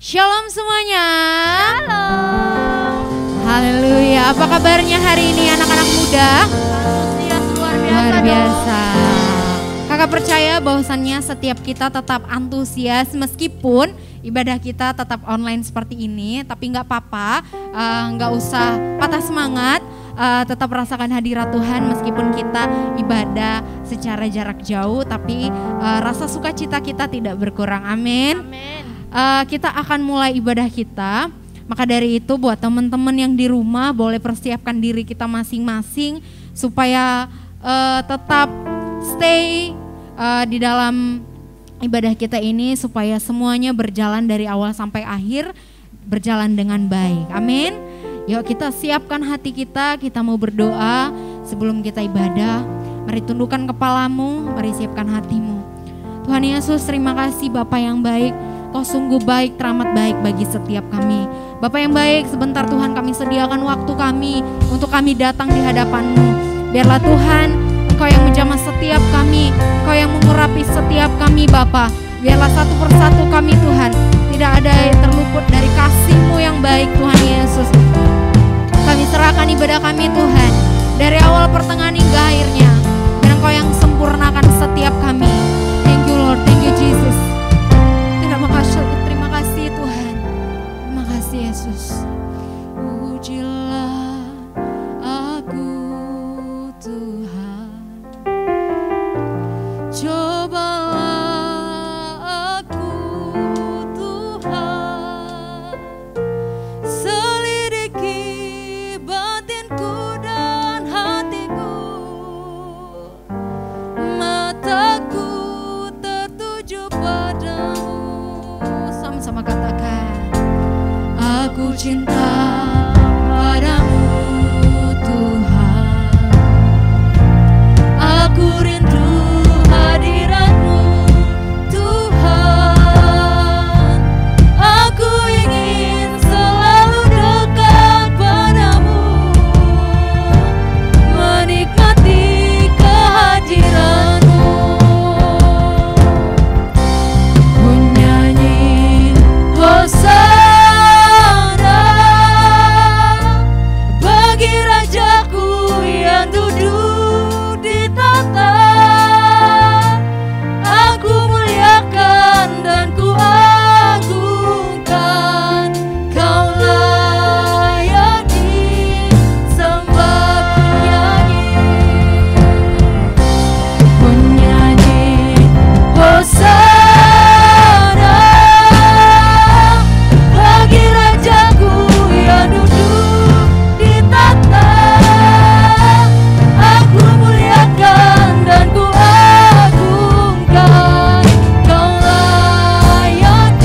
Shalom semuanya. Shalom. Haleluya. Apa kabarnya hari ini anak-anak muda? Antusias luar biasa. Luar biasa. dong. Kakak percaya bahwasannya setiap kita tetap antusias meskipun ibadah kita tetap online seperti ini. Tapi nggak apa-apa, nggak usah patah semangat. Tetap rasakan hadirat Tuhan meskipun kita ibadah secara jarak jauh. Tapi rasa sukacita kita tidak berkurang. Amin. Amin. Kita akan mulai ibadah kita. Maka dari itu buat teman-teman yang di rumah boleh persiapkan diri kita masing-masing supaya tetap stay di dalam ibadah kita ini, supaya semuanya berjalan dari awal sampai akhir berjalan dengan baik. Amin. Yuk kita siapkan hati kita mau berdoa sebelum kita ibadah. Mari tundukkan kepalamu, mari siapkan hatimu. Tuhan Yesus, terima kasih Bapa yang baik. Kau sungguh baik, teramat baik bagi setiap kami. Bapa yang baik, sebentar Tuhan kami sediakan waktu kami untuk kami datang di hadapan-Mu. Biarlah Tuhan, Engkau yang menjamah setiap kami, Engkau yang mengurapi setiap kami Bapa. Biarlah satu persatu kami Tuhan, tidak ada yang terluput dari kasih-Mu yang baik Tuhan Yesus. Kami serahkan ibadah kami Tuhan, dari awal pertengahan hingga akhirnya. Dan Engkau yang sempurnakan setiap kami. Thank you Lord, thank you Jesus. Terima kasih Tuhan. Terima kasih Yesus. Pujilah aku Tuhan. Cobalah aku Tuhan. Selidiki batinku dan hatiku. Mataku tertuju padamu. Sama katakan, aku cinta padamu Tuhan. Aku rindu hadirat-Mu Tuhan. Aku ingin selalu dekat padamu, menikmati kehadiran-Mu. Hosana bagi Rajaku yang duduk di tahta. Aku muliakan dan ku agungkan. Kau layak disembah. Penyanyi Hosana bagi Rajaku yang duduk di tahta. Aku muliakan dan ku agungkan. Kau layak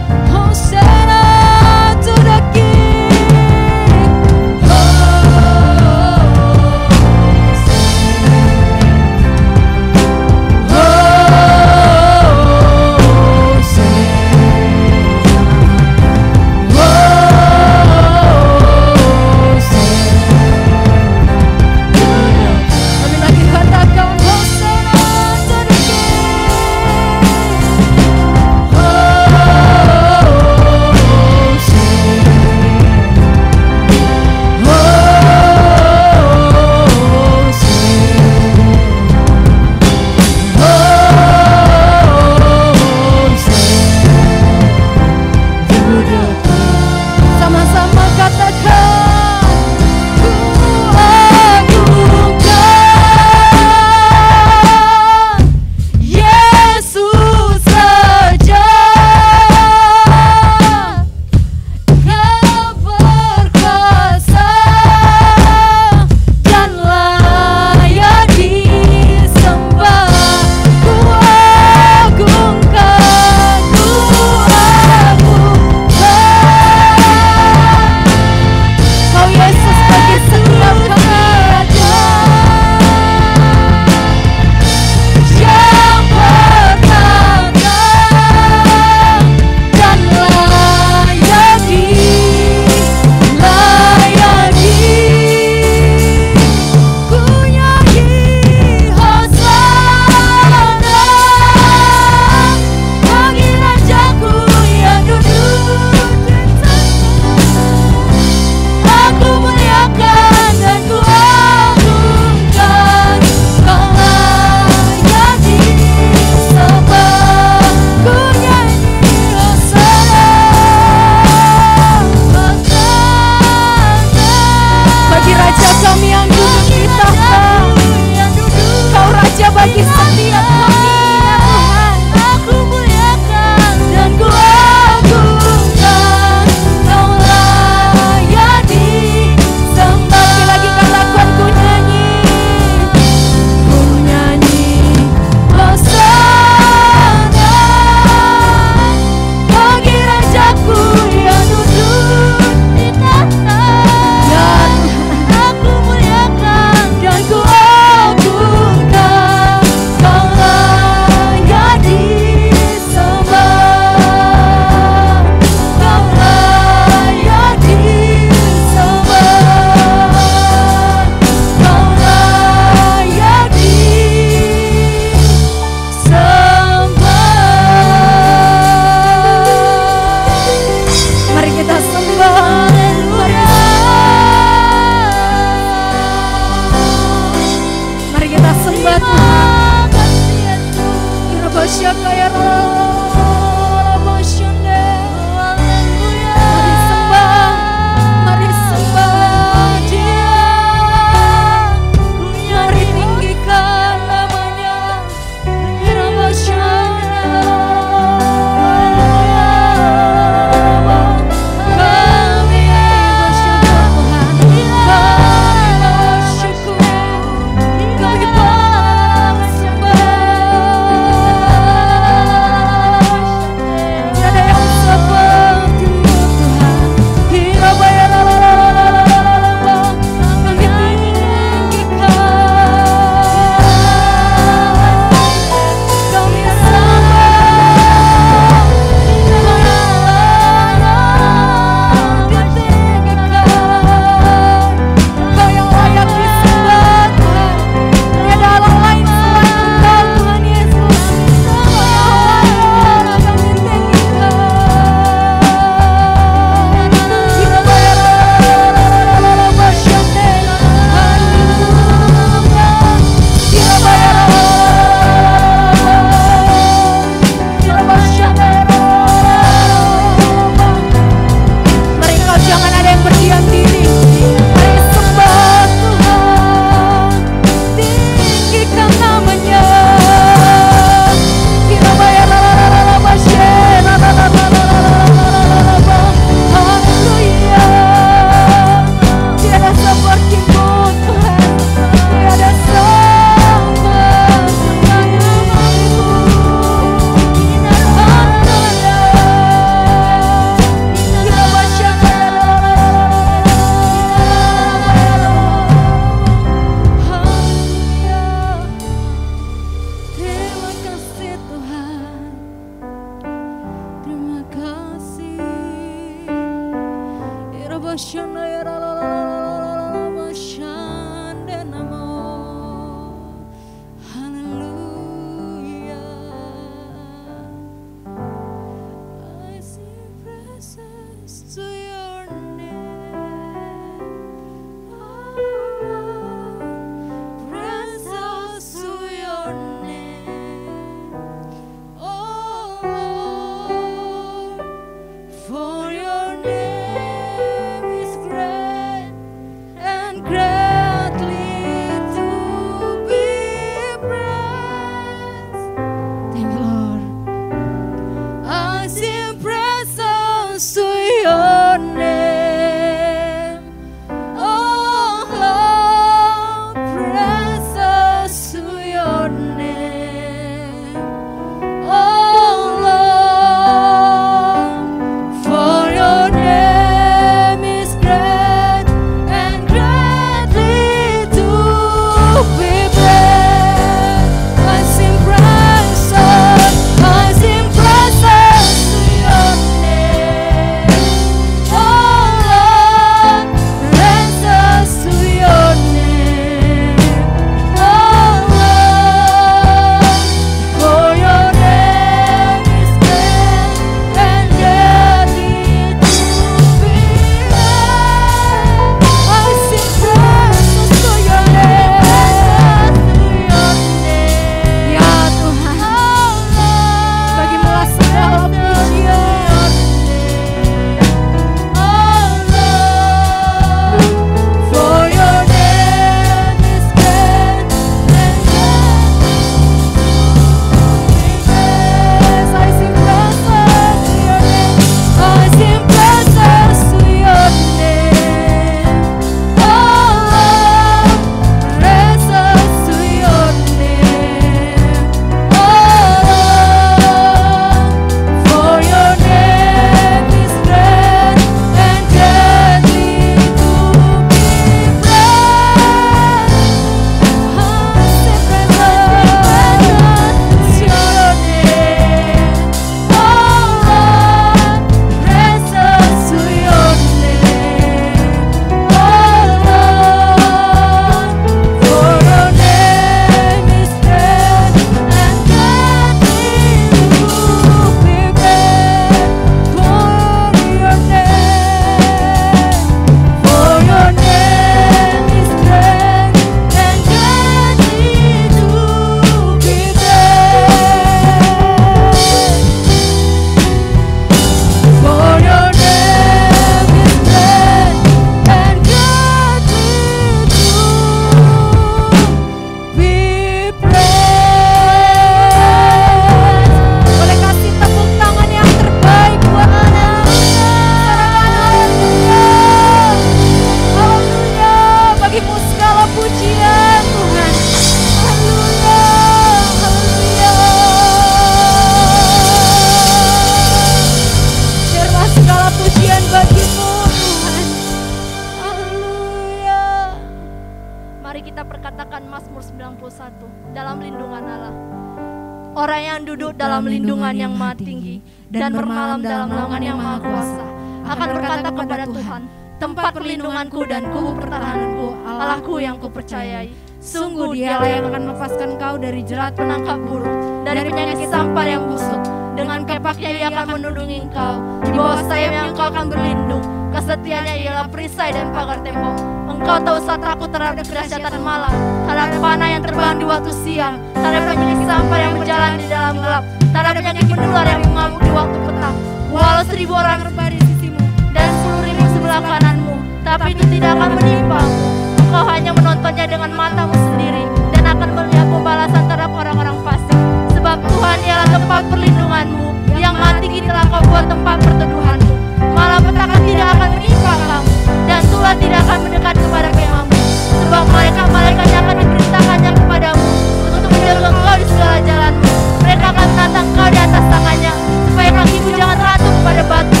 Orang yang duduk dalam lindungan yang maha tinggi dan bermalam dalam naungan yang maha kuasa akan berkata kepada Tuhan, tempat perlindunganku dan kubu pertahananku, Allahku yang kupercayai. Sungguh dialah yang akan melepaskan kau dari jerat penangkap burung, dari penyakit sampar yang busuk. Dengan kepaknya ia akan melindungi engkau, di bawah sayapnya engkau akan berlindung. Kesetiaannya ialah perisai dan pagar tembok. Engkau tahu saat takut terhadap kedahsyatan malam, terhadap panah yang terbang di waktu siang, terhadap penyakit sampar yang berjalan di dalam gelap, terhadap penyakit menular yang mengamuk di waktu petang. Walau 1000 orang berbaring di sisimu dan 10.000 sebelah kananmu, tapi itu tidak akan menimpamu. Engkau hanya menontonnya dengan matamu sendiri dan akan melihat pembalasan terhadap orang-orang fasik. Sebab Tuhan ialah tempat perlindunganmu, yang maha tinggi telah kau buat tempat perteduhanmu. Malapetaka tidak akan menimpa kamu, dan Tuhan tidak akan mendekat kepada kemahmu. Sebab malaikat-malaikatnya akan diperintahkannya kepadamu untuk menjaga engkau di segala jalanmu. Mereka akan menatang engkau di atas tangannya, supaya kakimu jangan terjatuh kepada batu.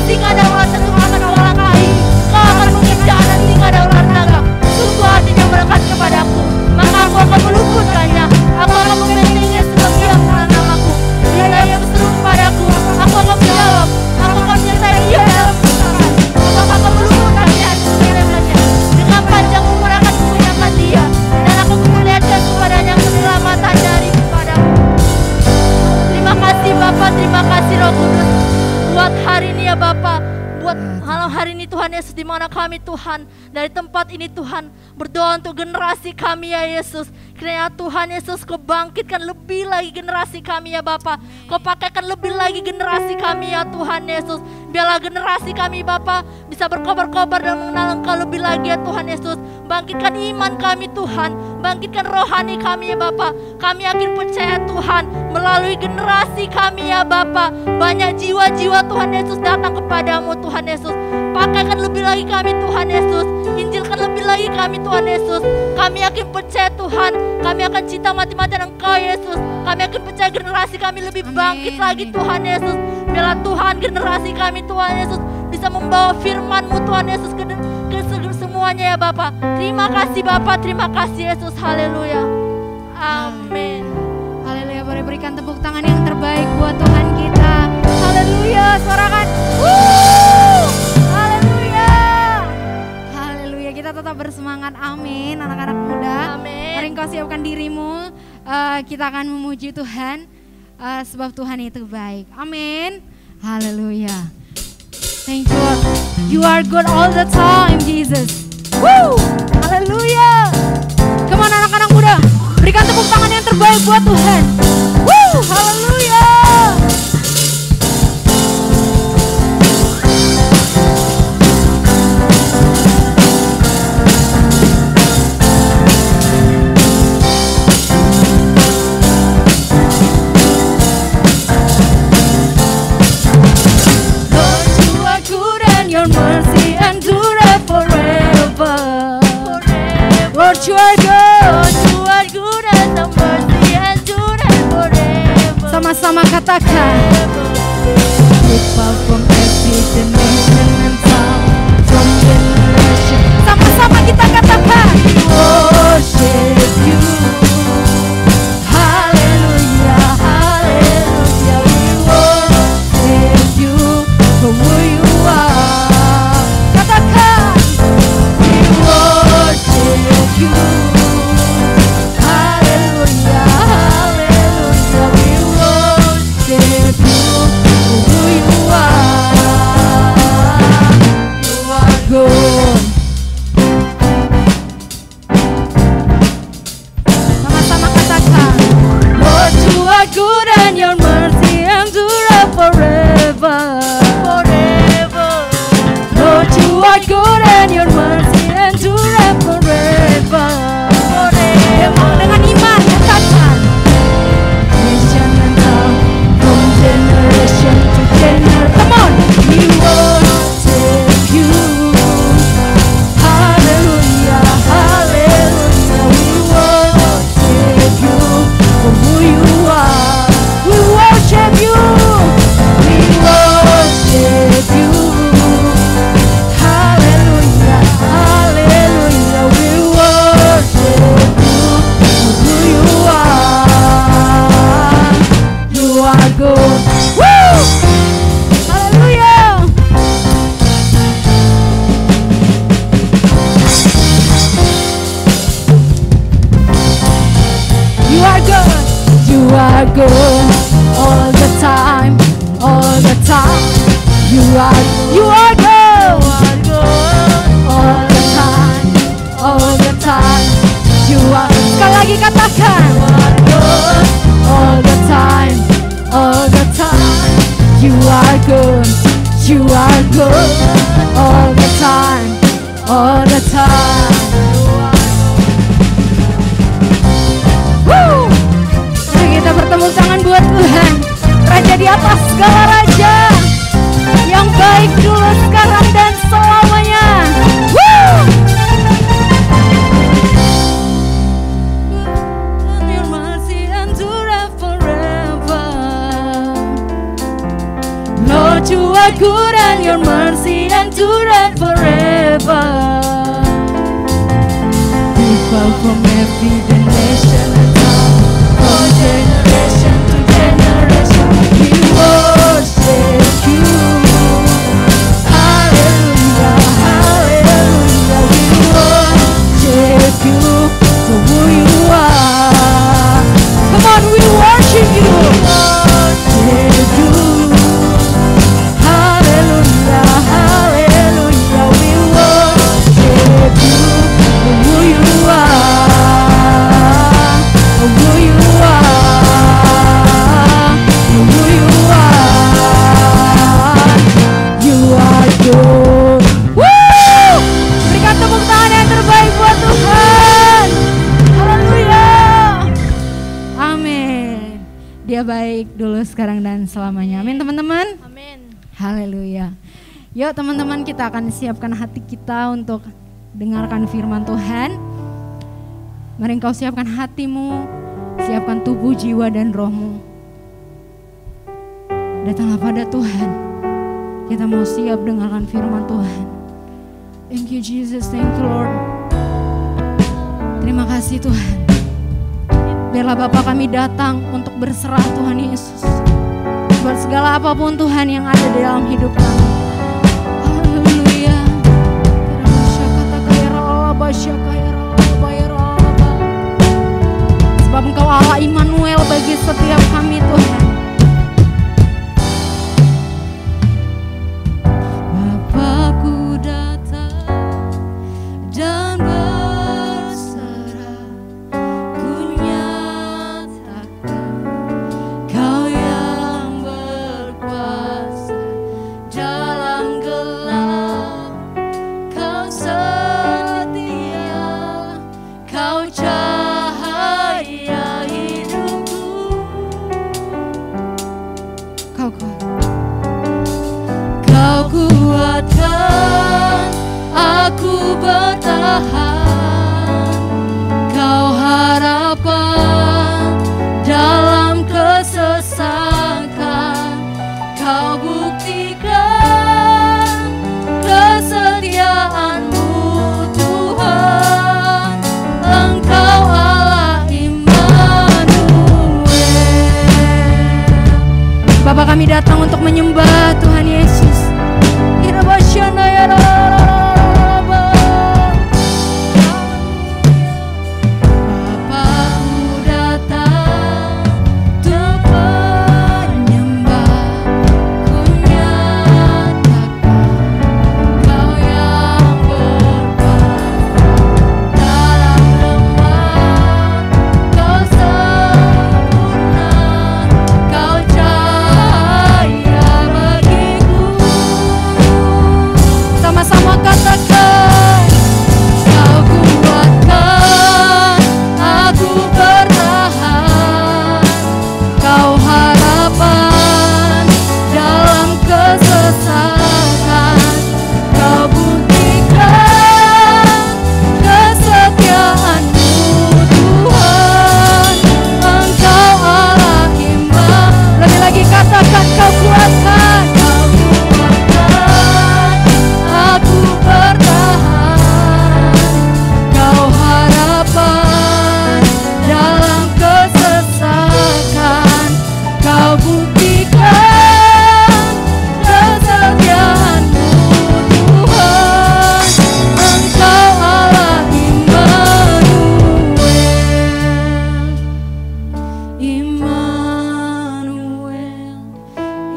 Singa dan ular tentu akan kau langkahi, kau akan menginjak anak singa dan ular naga. Sungguh hatinya melekat kepadaku, maka aku akan meluputkannya. Aku akan membentenginya sebab ia mengenal namaku. Bila ia berseru kepadaku, aku akan menjawab. Aku akan Malam hari ini Tuhan Yesus, di mana kami Tuhan dari tempat ini Tuhan berdoa untuk generasi kami ya Yesus. Kiranya Tuhan Yesus Kau bangkitkan lebih lagi generasi kami ya Bapa. Kau pakaikan lebih lagi generasi kami ya Tuhan Yesus. Biarlah generasi kami Bapa bisa berkobar-kobar dan mengenal Engkau lebih lagi ya Tuhan Yesus. Bangkitkan iman kami Tuhan, bangkitkan rohani kami ya Bapa. Kami yakin percaya Tuhan, melalui generasi kami ya Bapa, banyak jiwa-jiwa Tuhan Yesus datang kepadamu Tuhan Yesus. Pakaikan lebih lagi kami Tuhan Yesus, injilkan lebih lagi kami Tuhan Yesus. Kami yakin percaya Tuhan, kami akan cinta mati-matian Engkau Yesus. Kami yakin percaya generasi kami lebih bangkit lagi Tuhan Yesus. Biarlah Tuhan generasi kami Tuhan Yesus bisa membawa firman-Mu Tuhan Yesus ke semuanya ya Bapa. Terima kasih Bapa, terima kasih Yesus, haleluya. Amin. Haleluya, boleh berikan tepuk tangan yang terbaik buat Tuhan kita. Haleluya, suarakan. Haleluya. Haleluya, kita tetap bersemangat, amin. Anak-anak muda, Amin. mari engkau siapkan dirimu. Kita akan memuji Tuhan, sebab Tuhan itu baik. Amin. Haleluya. Thank you Lord. You are good all the time, Jesus. Woo! Haleluya. Come on anak-anak muda, berikan tepuk tangan yang terbaik buat Tuhan. Woo! Haleluya. Lord, you are good. You are good and the mercy endures forever. Sama-sama katakan. People from every generation and tongue, from generation. Sama-sama kita katakan. Worship you. Hallelujah, hallelujah. We worship you for who you are. Katakan. We worship you. Hallelujah, hallelujah. We worship you for who you are. You are good. Sama-sama katakan. Lord, you are good and your mercy endures forever. Forever. Lord, you are good and your mercy endures forever. Dengan iman katakan. Generation and tongue, from generation to generation. Come on, we worship you. Hallelujah, hallelujah. We worship you for who you are. We worship you. We worship you. Hallelujah, hallelujah. We worship you for who you are. You are good. Woo! Hallelujah. You are good. You are good all the time. All the time. You are good. All the time. All the time. You are. Sekali lagi katakan. You are good. All the time. All the time. You are good. You are good. All the time. All the time. Woo! Mari kita bertepuk tangan buat Tuhan, Raja di atas segala raja, yang baik dulu, sekarang, dan selamanya. Woo! Your mercy endures forever. Lord, you are good and your mercy endures forever. People from every generation and tongue, from generation to generation, we worship you. Hallelujah, hallelujah. We worship you for who you are. Come on, we worship you. Worship you. Hallelujah, hallelujah. dulu, sekarang dan selamanya. Amin teman-teman. Amin. Haleluya. Yuk teman-teman, kita akan siapkan hati kita untuk dengarkan firman Tuhan. Mari engkau siapkan hatimu, siapkan tubuh, jiwa, dan rohmu. Datanglah pada Tuhan. Kita mau siap dengarkan firman Tuhan. Thank you Jesus, thank you Lord. Terima kasih Tuhan. Biarlah Bapa kami datang untuk berserah Tuhan Yesus. Buat segala apapun Tuhan yang ada di dalam hidup kami. Haleluya. Sebab Engkau Allah Immanuel bagi setiap kami Tuhan. Bapakku datang dan berserah, ku nyatakan Kau yang berkuasa dalam gelap. Kau setia, Kau cahaya hidupku. Kau kuat. Kau kuatkan aku bertahan. Kau harapan dalam kesesakan. Kau buktikan kesetiaan-Mu Tuhan. Engkau Allah Immanuel. Bapa, kami datang untuk menyembah Tuhan Yesus. Bapakku datang untuk menyembah, ku nyatakan Kau yang berkuasa dalam lemah. Kau sempurna, Kau cahaya bagiku. Sama-sama katakan, Kau kuatkan aku bertahan. Kau harapan dalam kesesakan. Kau buktikan kesetiaan-Mu Tuhan. Engkau Allah Immanuel. Lebih lagi katakan, Kau kuatkan. Kau kuatkan aku bertahan. Kau harapan dalam kesesakan. Kau buktikan kesetiaan-Mu Tuhan. Engkau Allah Immanuel. Immanuel,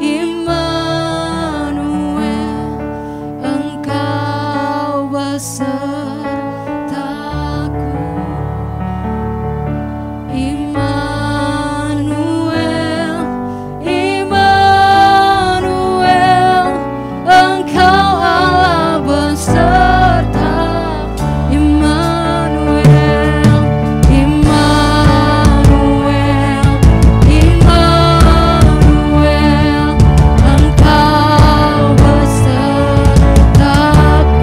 Immanuel, Engkau besertaku. Immanuel, Immanuel, Engkau Allah beserta. Immanuel, Immanuel, Immanuel, Engkau besertaku.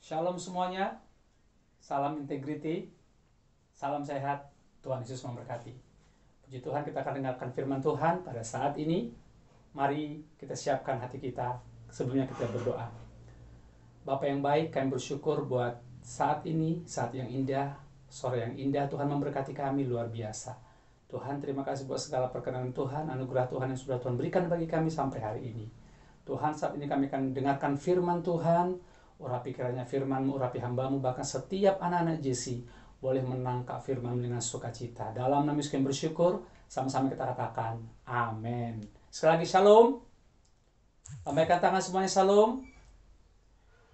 Shalom semuanya, salam integriti, salam sehat, Tuhan Yesus memberkati. Puji Tuhan, kita akan dengarkan firman Tuhan pada saat ini. Mari kita siapkan hati kita, sebelumnya kita berdoa. Bapa yang baik, kami bersyukur buat saat ini, saat yang indah, sore yang indah. Tuhan memberkati kami luar biasa. Tuhan, terima kasih buat segala perkenan Tuhan, anugerah Tuhan yang sudah Tuhan berikan bagi kami sampai hari ini. Tuhan, saat ini kami akan dengarkan firman Tuhan. Urapi kiranya firman-Mu, urapi hamba-Mu, bahkan setiap anak-anak Jesse boleh menangkap firman dengan sukacita. Dalam nama Yesus kami bersyukur, sama-sama kita katakan amin. Sekali lagi shalom. Lambaikan tangan semuanya, shalom.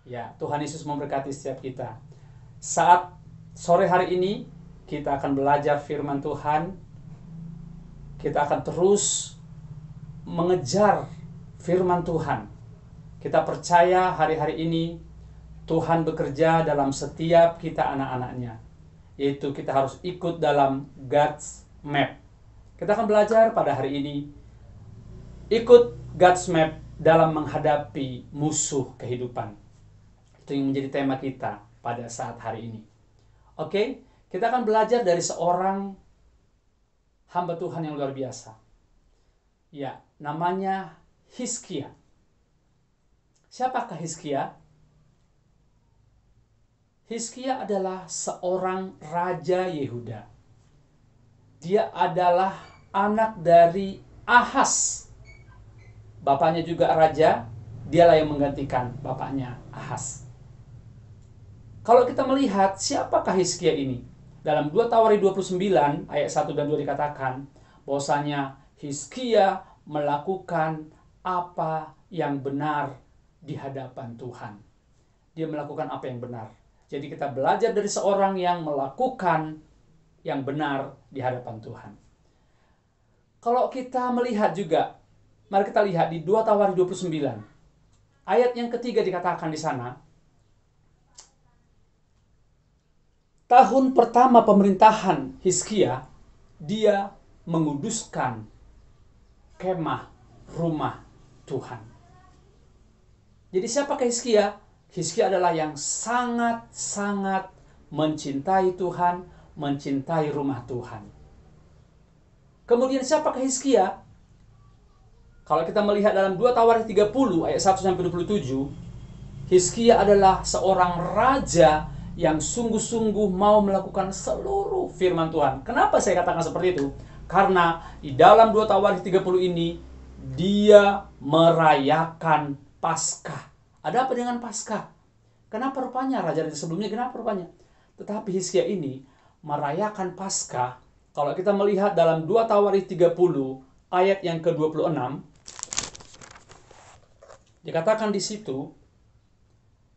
Ya, Tuhan Yesus memberkati setiap kita. Saat sore hari ini kita akan belajar firman Tuhan. Kita akan terus mengejar firman Tuhan. Kita percaya hari-hari ini Tuhan bekerja dalam setiap kita anak-anaknya. Yaitu kita harus ikut dalam God's Map. Kita akan belajar pada hari ini ikut God's Map dalam menghadapi musuh kehidupan. Itu yang menjadi tema kita pada saat hari ini. Oke, kita akan belajar dari seorang hamba Tuhan yang luar biasa. Ya, namanya Hizkia. Siapakah Hizkia? Hizkia adalah seorang raja Yehuda. Dia adalah anak dari Ahaz. Bapaknya juga raja, dialah yang menggantikan bapaknya Ahaz. Kalau kita melihat siapakah Hizkia ini? Dalam 2 Tawari 29 ayat 1 dan 2 dikatakan bahwasanya Hizkia melakukan apa yang benar di hadapan Tuhan. Dia melakukan apa yang benar. Jadi kita belajar dari seorang yang melakukan yang benar di hadapan Tuhan. Kalau kita melihat juga, mari kita lihat di 2 Tawari 29. Ayat yang ketiga dikatakan di sana, tahun pertama pemerintahan Hizkia, dia menguduskan kemah rumah Tuhan. Jadi siapakah Hizkia? Hizkia adalah yang sangat-sangat mencintai Tuhan, mencintai rumah Tuhan. Kemudian siapakah Hizkia? Kalau kita melihat dalam 2 Tawari 30 ayat 1-27, Hizkia adalah seorang raja yang sungguh-sungguh mau melakukan seluruh firman Tuhan. Kenapa saya katakan seperti itu? Karena di dalam 2 Tawari 30 ini, dia merayakan Paskah. Ada apa dengan Paskah? Kenapa rupanya raja-raja sebelumnya, kenapa rupanya? Tetapi Hizkia ini merayakan Paskah. Kalau kita melihat dalam 2 Tawari 30 ayat yang ke-26, dikatakan di situ,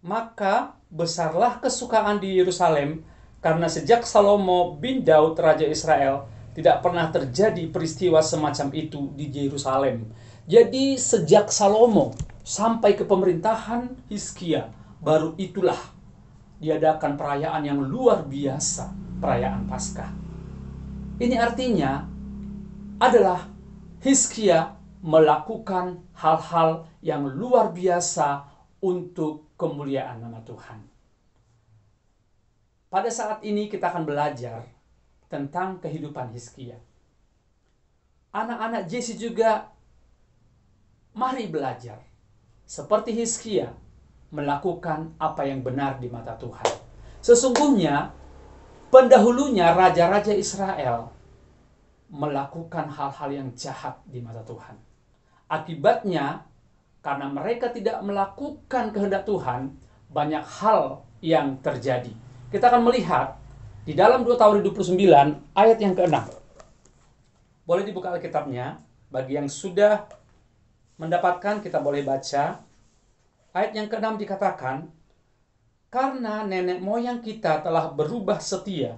maka besarlah kesukaan di Yerusalem, karena sejak Salomo bin Daud Raja Israel, tidak pernah terjadi peristiwa semacam itu di Yerusalem. Jadi sejak Salomo sampai ke pemerintahan Hizkia, baru itulah diadakan perayaan yang luar biasa, perayaan Paskah. Ini artinya adalah Hizkia melakukan hal-hal yang luar biasa untuk kemuliaan nama Tuhan. Pada saat ini kita akan belajar tentang kehidupan Hizkia. Anak-anak Jesse juga mari belajar seperti Hizkia melakukan apa yang benar di mata Tuhan. Sesungguhnya pendahulunya raja-raja Israel melakukan hal-hal yang jahat di mata Tuhan. Akibatnya, karena mereka tidak melakukan kehendak Tuhan, banyak hal yang terjadi. Kita akan melihat di dalam 2 Tawari 29 ayat yang ke-6. Boleh dibuka Alkitabnya. Bagi yang sudah mendapatkan, kita boleh baca. Ayat yang ke-6 dikatakan, karena nenek moyang kita telah berubah setia,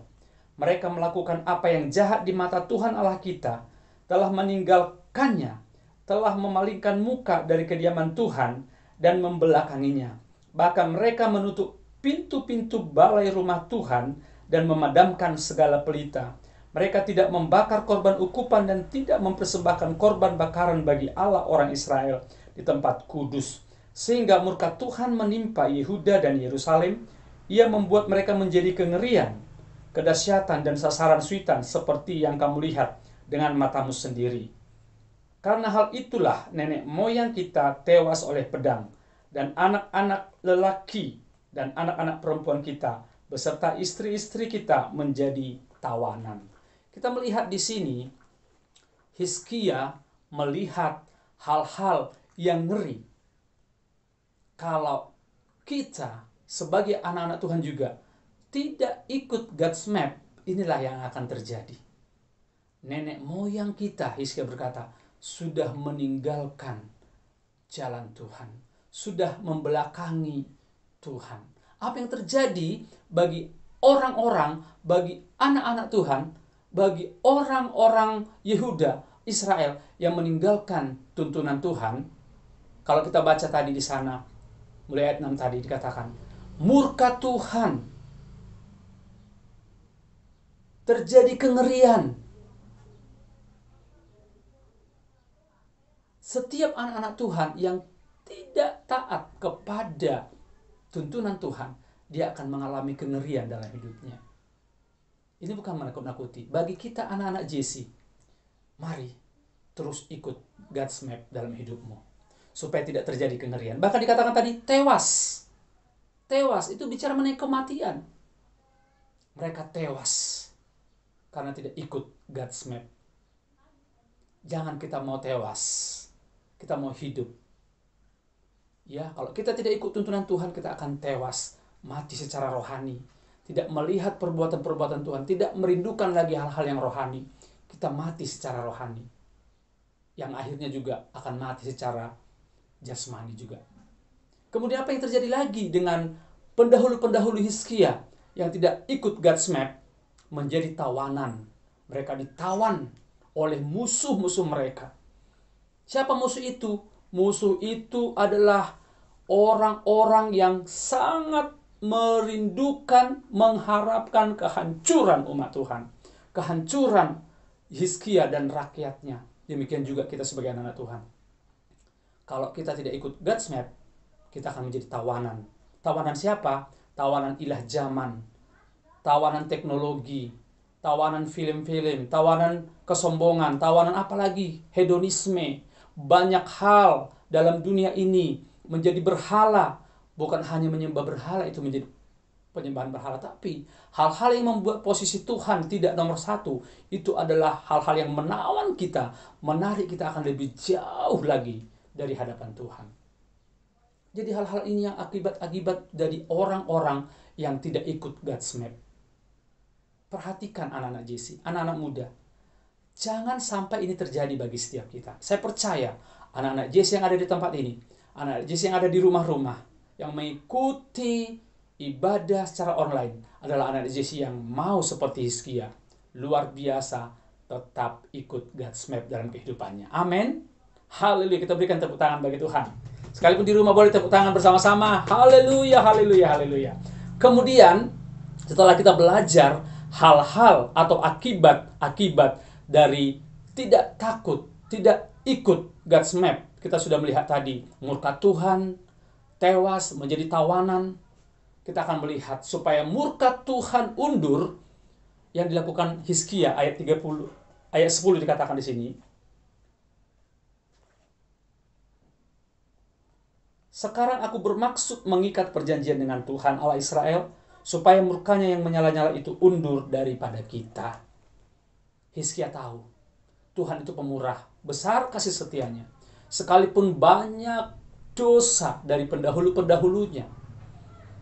mereka melakukan apa yang jahat di mata Tuhan Allah kita, telah meninggalkannya, telah memalingkan muka dari kediaman Tuhan dan membelakanginya. Bahkan mereka menutup pintu-pintu balai rumah Tuhan dan memadamkan segala pelita. Mereka tidak membakar korban ukupan dan tidak mempersembahkan korban bakaran bagi Allah orang Israel di tempat kudus. Sehingga murka Tuhan menimpa Yehuda dan Yerusalem. Ia membuat mereka menjadi kengerian, kedahsyatan dan sasaran suitan seperti yang kamu lihat dengan matamu sendiri. Karena hal itulah nenek moyang kita tewas oleh pedang, dan anak-anak lelaki dan anak-anak perempuan kita beserta istri-istri kita menjadi tawanan. Kita melihat di sini Hizkia melihat hal-hal yang ngeri. Kalau kita sebagai anak-anak Tuhan juga tidak ikut God's map, inilah yang akan terjadi. Nenek moyang kita, Hizkia berkata, sudah meninggalkan jalan Tuhan, sudah membelakangi Tuhan. Apa yang terjadi bagi orang-orang, bagi anak-anak Tuhan, bagi orang-orang Yehuda, Israel yang meninggalkan tuntunan Tuhan? Kalau kita baca tadi di sana, mulai ayat 6 tadi dikatakan, murka Tuhan, terjadi kengerian. Setiap anak-anak Tuhan yang tidak taat kepada tuntunan Tuhan, dia akan mengalami kengerian dalam hidupnya. Ini bukan menakut-nakuti. Bagi kita anak-anak Jesse, mari terus ikut God's map dalam hidupmu, supaya tidak terjadi kengerian. Bahkan dikatakan tadi tewas. Tewas itu bicara mengenai kematian. Mereka tewas karena tidak ikut God's map. Jangan kita mau tewas, kita mau hidup. Ya, kalau kita tidak ikut tuntunan Tuhan, kita akan tewas, mati secara rohani, tidak melihat perbuatan-perbuatan Tuhan, tidak merindukan lagi hal-hal yang rohani. Kita mati secara rohani, yang akhirnya juga akan mati secara jasmani juga. Kemudian apa yang terjadi lagi dengan pendahulu-pendahulu Hizkia yang tidak ikut God's map? Menjadi tawanan. Mereka ditawan oleh musuh-musuh mereka. Siapa musuh itu? Musuh itu adalah orang-orang yang sangat merindukan, mengharapkan kehancuran umat Tuhan, kehancuran Hizkia dan rakyatnya. Demikian juga kita sebagai anak Tuhan. Kalau kita tidak ikut God's map, kita akan menjadi tawanan. Tawanan siapa? Tawanan ilah zaman, tawanan teknologi, tawanan film-film, tawanan kesombongan, tawanan apalagi hedonisme. Banyak hal dalam dunia ini menjadi berhala. Bukan hanya menyembah berhala itu menjadi penyembahan berhala, tapi hal-hal yang membuat posisi Tuhan tidak nomor satu. Itu adalah hal-hal yang menawan kita, menarik kita akan lebih jauh lagi dari hadapan Tuhan. Jadi hal-hal ini yang akibat-akibat dari orang-orang yang tidak ikut God's map. Perhatikan anak-anak Jesse, anak-anak muda. Jangan sampai ini terjadi bagi setiap kita. Saya percaya anak-anak Jesse yang ada di tempat ini, anak-anak Jesse yang ada di rumah-rumah, yang mengikuti ibadah secara online, adalah anak-anak Jesse yang mau seperti Hizkia. Luar biasa, tetap ikut God's map dalam kehidupannya. Amin. Haleluya, kita berikan tepuk tangan bagi Tuhan. Sekalipun di rumah boleh tepuk tangan bersama-sama. Haleluya, haleluya, haleluya. Kemudian setelah kita belajar hal-hal atau akibat dari tidak takut, tidak ikut God's map, kita sudah melihat tadi murka Tuhan, tewas, menjadi tawanan. Kita akan melihat supaya murka Tuhan undur yang dilakukan Hizkia ayat 30, ayat 10 dikatakan di sini. Sekarang aku bermaksud mengikat perjanjian dengan Tuhan Allah Israel, supaya murkanya yang menyala-nyala itu undur daripada kita. Hizkia tahu, Tuhan itu pemurah, besar kasih setianya. Sekalipun banyak dosa dari pendahulu-pendahulunya,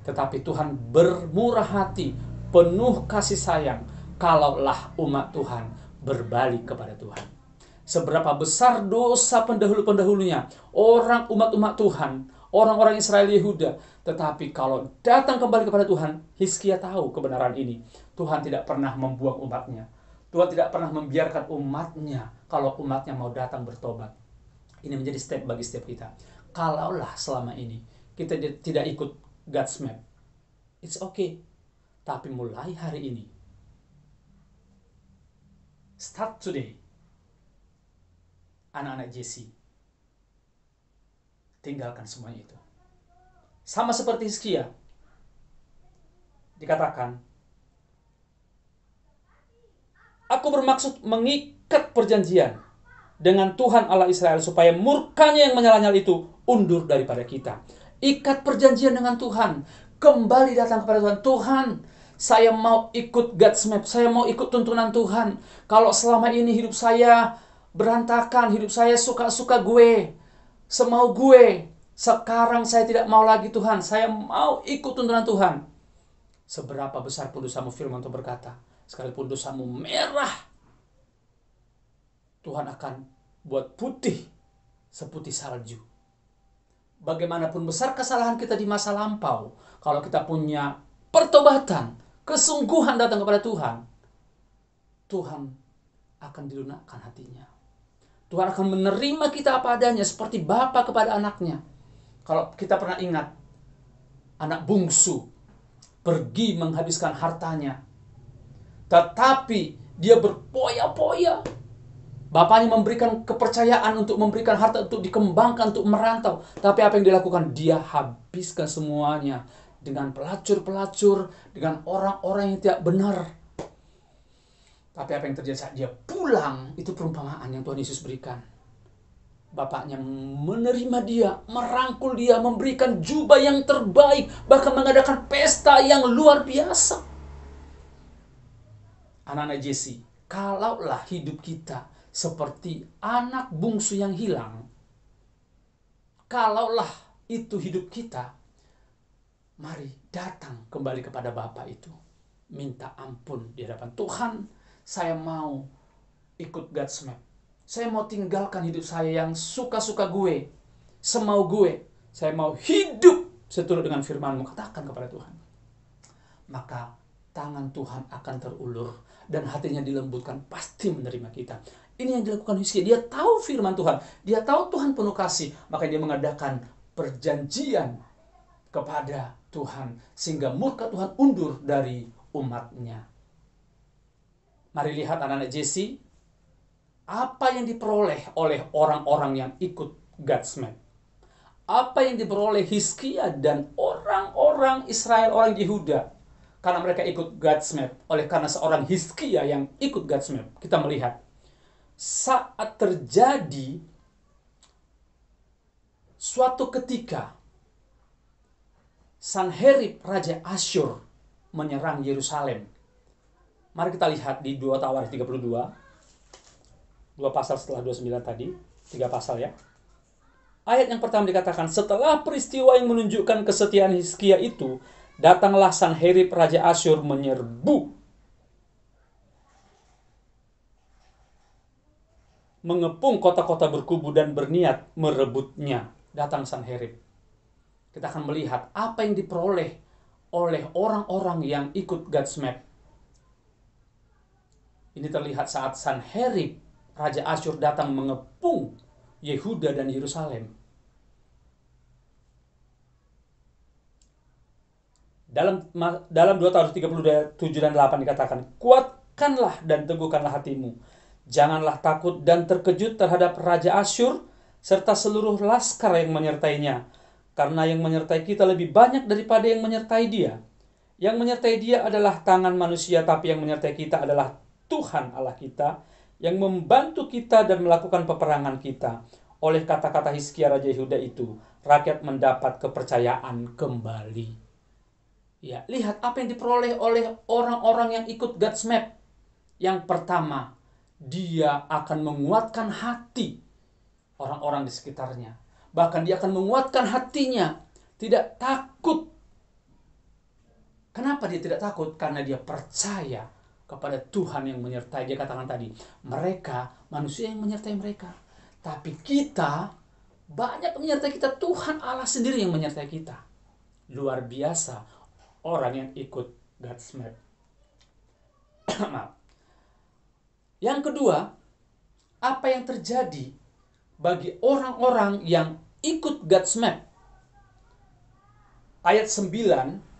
tetapi Tuhan bermurah hati, penuh kasih sayang, kalaulah umat Tuhan berbalik kepada Tuhan. Seberapa besar dosa pendahulu-pendahulunya, umat-umat Tuhan, orang-orang Israel Yehuda, tetapi kalau datang kembali kepada Tuhan, Hizkia tahu kebenaran ini. Tuhan tidak pernah membuang umatnya. Tuhan tidak pernah membiarkan umatnya kalau umatnya mau datang bertobat. Ini menjadi step bagi setiap kita. Kalaulah selama ini kita tidak ikut God's map, it's okay. Tapi mulai hari ini, start today, anak-anak Jesse, tinggalkan semuanya itu. Sama seperti Hizkia, dikatakan, aku bermaksud mengikat perjanjian dengan Tuhan Allah Israel supaya murkanya yang menyala-nyala itu undur daripada kita. Ikat perjanjian dengan Tuhan. Kembali datang kepada Tuhan. Tuhan, saya mau ikut God's map. Saya mau ikut tuntunan Tuhan. Kalau selama ini hidup saya berantakan, hidup saya suka-suka gue, semau gue, sekarang saya tidak mau lagi Tuhan. Saya mau ikut tuntunan Tuhan. Seberapa besar pun dosamu, firman Tuhan berkata, sekalipun dosamu merah, Tuhan akan buat putih seputih salju. Bagaimanapun besar kesalahan kita di masa lampau, kalau kita punya pertobatan, kesungguhan datang kepada Tuhan, Tuhan akan dilunakkan hatinya. Tuhan akan menerima kita apa adanya, seperti bapa kepada anaknya. Kalau kita pernah ingat, anak bungsu pergi menghabiskan hartanya, tetapi dia berpoya-poya. Bapaknya memberikan kepercayaan untuk memberikan harta, untuk dikembangkan, untuk merantau. Tapi apa yang dilakukan? Dia habiskan semuanya dengan pelacur-pelacur, dengan orang-orang yang tidak benar. Tapi apa yang terjadi saat dia pulang, itu perumpamaan yang Tuhan Yesus berikan. Bapaknya menerima dia, merangkul dia, memberikan jubah yang terbaik, bahkan mengadakan pesta yang luar biasa. Anak-anak Jesse, kalaulah hidup kita seperti anak bungsu yang hilang, kalaulah itu hidup kita, mari datang kembali kepada Bapa itu. Minta ampun di hadapan Tuhan. Saya mau ikut God's map. Saya mau tinggalkan hidup saya yang suka-suka gue, semau gue. Saya mau hidup seturut dengan firman-Mu. Katakan kepada Tuhan. Maka tangan Tuhan akan terulur dan hatinya dilembutkan, pasti menerima kita. Ini yang dilakukan Hizkia. Dia tahu firman Tuhan. Dia tahu Tuhan penuh kasih. Maka dia mengadakan perjanjian kepada Tuhan. Sehingga murka Tuhan undur dari umatnya. Mari lihat anak-anak Jesse. Apa yang diperoleh oleh orang-orang yang ikut God's map. Apa yang diperoleh Hizkia dan orang-orang Israel, orang Yehuda. Karena mereka ikut God's map. Oleh karena seorang Hizkia yang ikut God's map. Kita melihat. Saat terjadi suatu ketika Sanherib Raja Asyur menyerang Yerusalem. Mari kita lihat di 2 Tawarikh 32. 2 pasal setelah 29 tadi. 3 pasal ya. Ayat yang pertama dikatakan, setelah peristiwa yang menunjukkan kesetiaan Hizkia itu, datanglah Sanherib Raja Asyur menyerbu, mengepung kota-kota berkubu dan berniat merebutnya. Datang Sanherib. Kita akan melihat apa yang diperoleh oleh orang-orang yang ikut God's map. Ini terlihat saat Sanherib Raja Asyur datang mengepung Yehuda dan Yerusalem. Dalam 2 Tawarikh 37 dan 8 dikatakan, kuatkanlah dan teguhkanlah hatimu. Janganlah takut dan terkejut terhadap Raja Asyur serta seluruh laskar yang menyertainya. Karena yang menyertai kita lebih banyak daripada yang menyertai dia. Yang menyertai dia adalah tangan manusia, tapi yang menyertai kita adalah Tuhan Allah kita, yang membantu kita dan melakukan peperangan kita. Oleh kata-kata Hizkia Raja Yehuda itu, rakyat mendapat kepercayaan kembali. Ya, lihat apa yang diperoleh oleh orang-orang yang ikut God's map. Yang pertama, dia akan menguatkan hati orang-orang di sekitarnya. Bahkan dia akan menguatkan hatinya. Tidak takut. Kenapa dia tidak takut? Karena dia percaya kepada Tuhan yang menyertai. Dia katakan tadi, mereka, manusia yang menyertai mereka. Tapi kita, banyak menyertai kita. Tuhan Allah sendiri yang menyertai kita. Luar biasa orang yang ikut God's map. Maaf. Yang kedua, apa yang terjadi bagi orang-orang yang ikut God's map? Ayat 9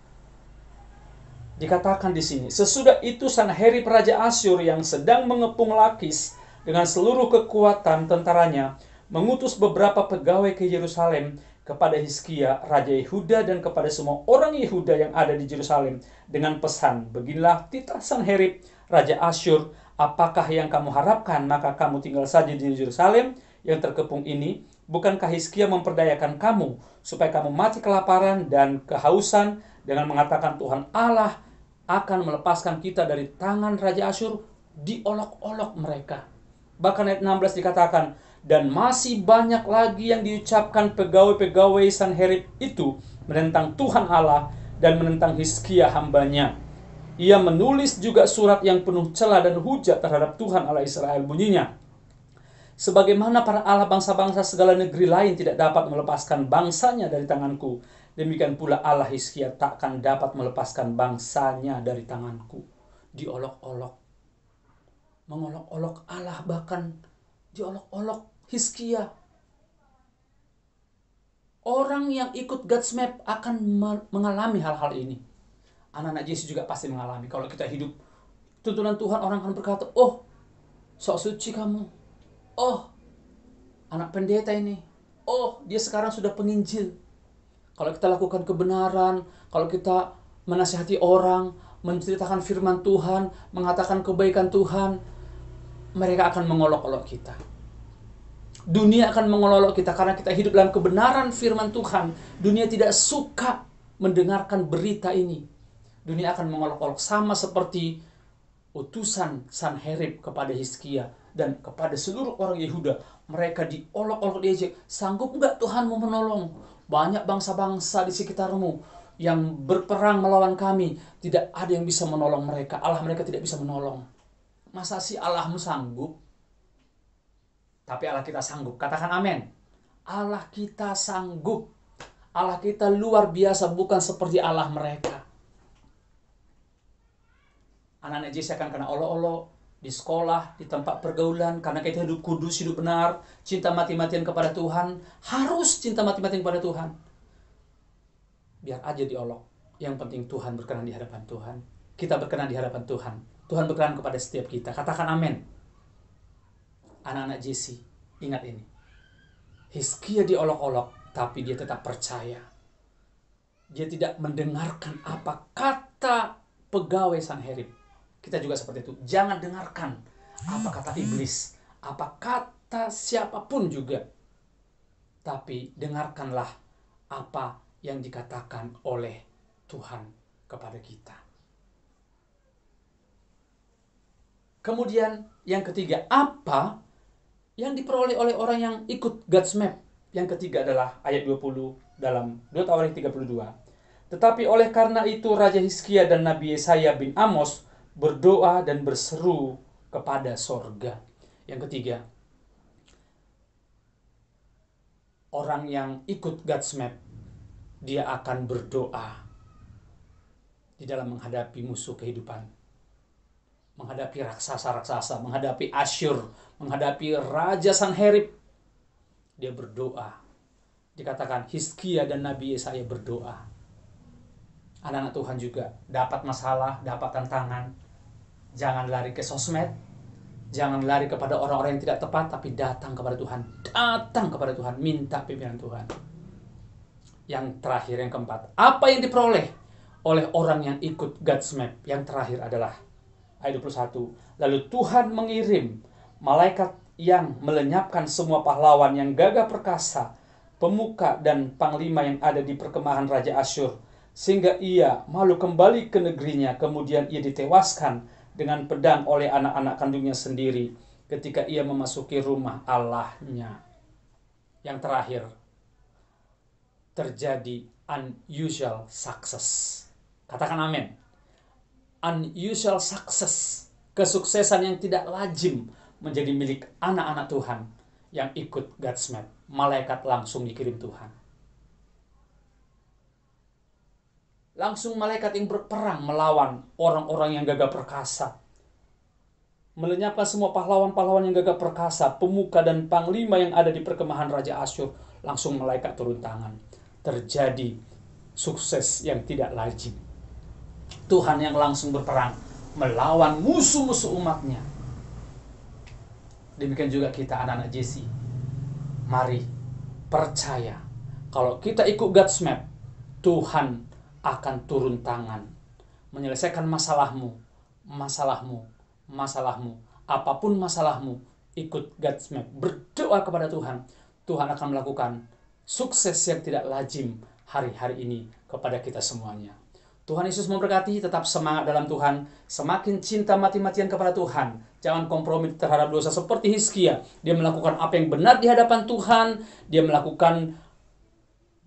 dikatakan di sini, sesudah itu Sanherib Raja Asyur yang sedang mengepung Lakis dengan seluruh kekuatan tentaranya mengutus beberapa pegawai ke Yerusalem kepada Hizkia, Raja Yehuda, dan kepada semua orang Yehuda yang ada di Yerusalem dengan pesan, beginilah titah Sanherib, Raja Asyur, apakah yang kamu harapkan, maka kamu tinggal saja di Yerusalem yang terkepung ini. Bukankah Hizkia memperdayakan kamu, supaya kamu mati kelaparan dan kehausan, dengan mengatakan Tuhan Allah akan melepaskan kita dari tangan Raja Asyur? Diolok-olok mereka. Bahkan ayat 16 dikatakan, dan masih banyak lagi yang diucapkan pegawai-pegawai Sanherib itu menentang Tuhan Allah dan menentang Hizkia hambanya. Ia menulis juga surat yang penuh cela dan hujat terhadap Tuhan Allah Israel, bunyinya, sebagaimana para Allah bangsa-bangsa segala negeri lain tidak dapat melepaskan bangsanya dari tanganku, demikian pula Allah Hizkia takkan dapat melepaskan bangsanya dari tanganku. Diolok-olok, mengolok-olok Allah, bahkan diolok-olok Hizkia. Orang yang ikut God's Map akan mengalami hal-hal ini. Anak-anak Yesus juga pasti mengalami. Kalau kita hidup tuntunan Tuhan, orang akan berkata, oh, sok suci kamu. Oh, anak pendeta ini. Oh, dia sekarang sudah penginjil. Kalau kita lakukan kebenaran, kalau kita menasihati orang, menceritakan firman Tuhan, mengatakan kebaikan Tuhan, mereka akan mengolok-olok kita. Dunia akan mengolok kita karena kita hidup dalam kebenaran firman Tuhan. Dunia tidak suka mendengarkan berita ini. Dunia akan mengolok-olok, sama seperti utusan Sanherib kepada Hizkia dan kepada seluruh orang Yehuda. Mereka diolok-olok, diejek. Sanggup enggak Tuhanmu menolong? Banyak bangsa-bangsa di sekitarmu yang berperang melawan kami. Tidak ada yang bisa menolong mereka. Allah mereka tidak bisa menolong. Masa sih Allahmu sanggup? Tapi Allah kita sanggup. Katakan amin. Allah kita sanggup. Allah kita luar biasa, bukan seperti Allah mereka. Anak-anak Yesus akan kena olok-olok di sekolah, di tempat pergaulan, karena kita hidup kudus, hidup benar, cinta mati-matian kepada Tuhan. Harus cinta mati-matian kepada Tuhan. Biar aja diolok. Yang penting Tuhan berkenan di hadapan Tuhan. Kita berkenan di hadapan Tuhan. Tuhan berkenan kepada setiap kita. Katakan amin. Anak-anak Jesse, ingat ini. Hizkia diolok-olok, tapi dia tetap percaya. Dia tidak mendengarkan apa kata pegawai Sanherib. Kita juga seperti itu. Jangan dengarkan apa kata iblis, apa kata siapapun juga. Tapi dengarkanlah apa yang dikatakan oleh Tuhan kepada kita. Kemudian yang ketiga, apa yang diperoleh oleh orang yang ikut God's Map? Yang ketiga adalah ayat 20 dalam 2 Tawarikh 32. Tetapi oleh karena itu Raja Hizkia dan Nabi Yesaya bin Amos berdoa dan berseru kepada sorga. Yang ketiga, orang yang ikut God's Map, dia akan berdoa di dalam menghadapi musuh kehidupan. Menghadapi raksasa-raksasa, menghadapi Asyur, menghadapi Raja Sanherib. Dia berdoa. Dikatakan Hizkia dan Nabi Yesaya berdoa. Anak-anak Tuhan juga dapat masalah, dapat tantangan. Jangan lari ke sosmed. Jangan lari kepada orang-orang yang tidak tepat, tapi datang kepada Tuhan. Datang kepada Tuhan, minta pimpinan Tuhan. Yang terakhir, yang keempat, apa yang diperoleh oleh orang yang ikut God's Map? Yang terakhir adalah ayat 21. Lalu Tuhan mengirim malaikat yang melenyapkan semua pahlawan yang gagah perkasa, pemuka dan panglima yang ada di perkemahan Raja Asyur, sehingga ia malu kembali ke negerinya. Kemudian ia ditewaskan dengan pedang oleh anak-anak kandungnya sendiri ketika ia memasuki rumah Allahnya. Yang terakhir, terjadi unusual success. Katakan amin. Unusual success, kesuksesan yang tidak lazim menjadi milik anak-anak Tuhan yang ikut God's Map. Malaikat langsung dikirim Tuhan. Langsung malaikat yang berperang melawan orang-orang yang gagah perkasa. Melenyapkan semua pahlawan-pahlawan yang gagah perkasa, pemuka dan panglima yang ada di perkemahan Raja Asyur. Langsung malaikat turun tangan. Terjadi sukses yang tidak lazim. Tuhan yang langsung berperang melawan musuh-musuh umatnya. Demikian juga kita anak-anak Jesse. Mari percaya Kalau kita ikut God's map, Tuhan akan turun tangan menyelesaikan masalahmu. Apapun masalahmu, ikut God's map. Berdoa kepada Tuhan. Tuhan akan melakukan sukses yang tidak lazim hari-hari ini kepada kita semuanya. Tuhan Yesus memberkati, tetap semangat dalam Tuhan, semakin cinta mati-matian kepada Tuhan. Jangan kompromi terhadap dosa seperti Hizkia. Dia melakukan apa yang benar di hadapan Tuhan, dia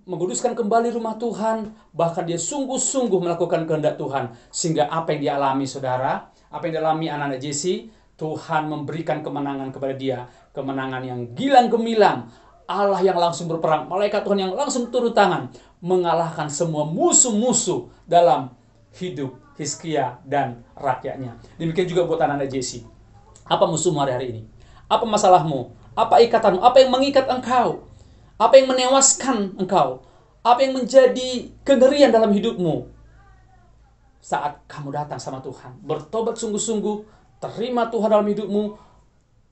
menguduskan kembali rumah Tuhan, bahkan dia sungguh-sungguh melakukan kehendak Tuhan. Sehingga apa yang dialami saudara, apa yang dialami anak-anak Jesse, Tuhan memberikan kemenangan kepada dia, kemenangan yang gilang gemilang. Allah yang langsung berperang, malaikat Tuhan yang langsung turun tangan, mengalahkan semua musuh-musuh dalam hidup Hizkia dan rakyatnya. Demikian juga buat anak-anak Jesse. Apa musuhmu hari-hari ini? Apa masalahmu? Apa ikatanmu? Apa yang mengikat engkau? Apa yang menewaskan engkau? Apa yang menjadi kengerian dalam hidupmu? Saat kamu datang sama Tuhan, bertobat sungguh-sungguh, terima Tuhan dalam hidupmu,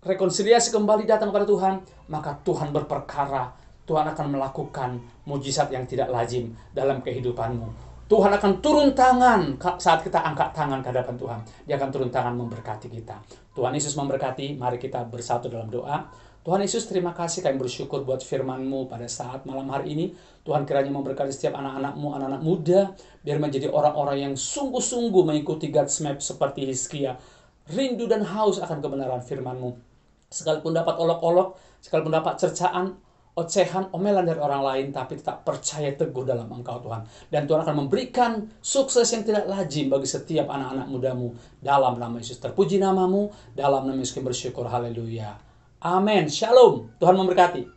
rekonsiliasi kembali datang kepada Tuhan, maka Tuhan berperkara. Tuhan akan melakukan mujizat yang tidak lazim dalam kehidupanmu. Tuhan akan turun tangan saat kita angkat tangan ke hadapan Tuhan. Dia akan turun tangan memberkati kita. Tuhan Yesus memberkati. Mari kita bersatu dalam doa. Tuhan Yesus, terima kasih, kami bersyukur buat firman-Mu pada saat malam hari ini. Tuhan kiranya memberkati setiap anak-anak-Mu, anak-anak muda, biar menjadi orang-orang yang sungguh-sungguh mengikuti God's map seperti Hizkia. Rindu dan haus akan kebenaran firman-Mu. Sekalipun dapat olok-olok, sekalipun dapat cercaan, ocehan, omelan dari orang lain, tapi tetap percaya teguh dalam Engkau Tuhan. Dan Tuhan akan memberikan sukses yang tidak lazim bagi setiap anak-anak mudamu. Dalam nama Yesus, terpuji namamu, dalam nama Yesus kami bersyukur, haleluya. Amin, shalom, Tuhan memberkati.